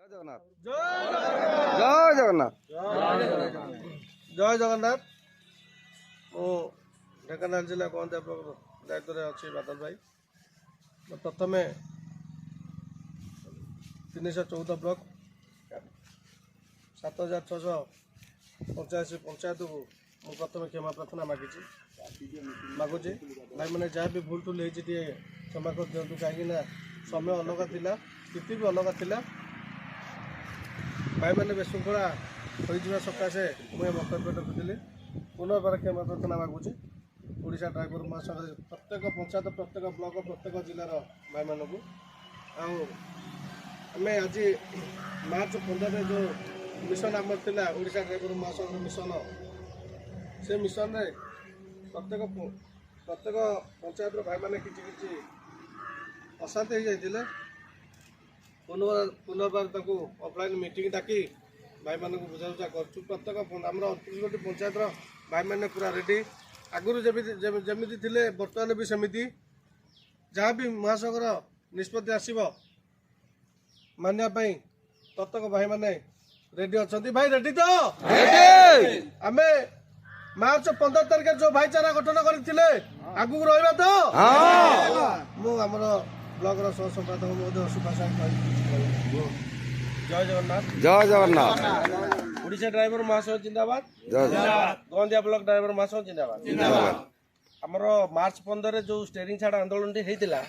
जगन्नाथ जय जगन्नाथ जय जगन्नाथ मु ढेंकानाल जिला गोंदिया ब्लॉक दायित्व अच्छी बादल भाई प्रथम 314 ब्लॉक 7685 पंचायत को प्रथम क्षमा प्रार्थना मागुचे भाई मैंने जहाँ भी भूल टूल होती क्षमा कर दिंतु कहीं समय अलग थिला स्थिति भी अलग थिला भाई मैंने बेशृंखला हो सकाशे मुझे वक्तव्य रखी पुनर्बार क्षमा प्रार्थना मागुचे ओडिशा ड्राइवर महासंघ प्रत्येक पंचायत प्रत्येक ब्लॉक प्रत्येक जिलार भाई मानक आम आज मार्च 15 जो मिशन आमर थिला ओडिशा ड्राइवर महासंघ मिशन से मिशन रे प्रत्येक पंचायत भाई मैंने किसी अशांति हो जाते पुनर्बार ऑफलाइन मीटिंग डाकी भाई मान बुझाबुझा कर प्रत्येक आम 38 पंचायत भाई मैंने पूरा रेडी आगुरी जमी थे बर्तमान भी सेमती जहाँ भी महासंघर निष्पत्ति आसब मानियापाई प्रत्येक भाई मैंने रेडी अच्छा भाई रेडी तो आम मार्च 15 तारिख जो भाईचारा गठन करते आगू रहा तो मुझे ब्लॉक सह संपादक सुभाष जय जगन्नाथ ओडिशा ड्राइवर महासंघ जिंदाबाद गोंदिया ब्लॉक ड्राइवर महासंघ जिंदाबाद आमर मार्च 15 जो स्टेरिंग छाड़ आंदोलन होता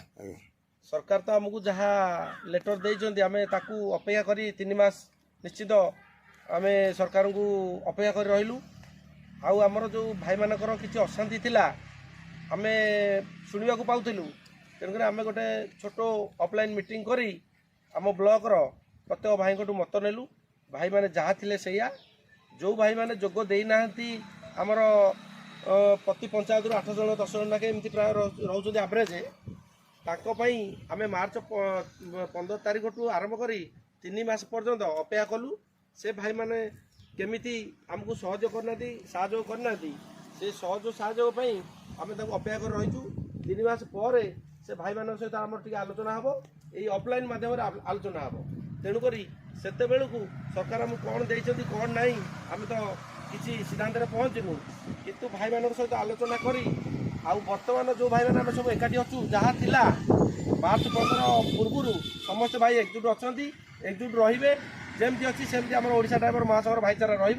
सरकार तो आमको जहाँ लेटर देते आम अपेक्षा करी 3 मास निश्चित आम सरकार को अपेक्षा कर रही आमर जो भाई मानकर किसी अशांति थिला आम शुणा पाऊलु तेणुक आम गोटे छोट ऑफलाइन मीटिंग करी आम ब्लॉक प्रत्येक भाई मत नेलु भाई मैंने जहाँ थे सैया जो भाई मैंने जोग देना आमर प्रति पंचायत 8 जन 10 जन लाखे एमती प्राय रोच एवरेज आम मार्च 15 तारिख ठू आरंभ करी 3 मास पर्यंत अपेक्षा कलु से भाई मैंने केमिति आमको सहयोग करना करना से सहयोग साहय आम अपेक्षा कर रही 3 मास पर से भाई मान सहित आम टे आलोचना हम ये ऑफलाइन माध्यम आलोचना हम तेणुक से सरकार आमको कौन देती कौन ना आम तो किसी सिद्धांत पहुँचनु किंतु भाई मान सहित आलोचना करी बर्तमान जो भाई मैंने सब एकाठी अच्छु जहाँ थिला मार्च 15 पूर्व समस्त भाई एकजुट अच्छा एकजुट रे जमती अच्छी सेमती आम ओडिशा ड्राइवर महासंघर भाईचारा रही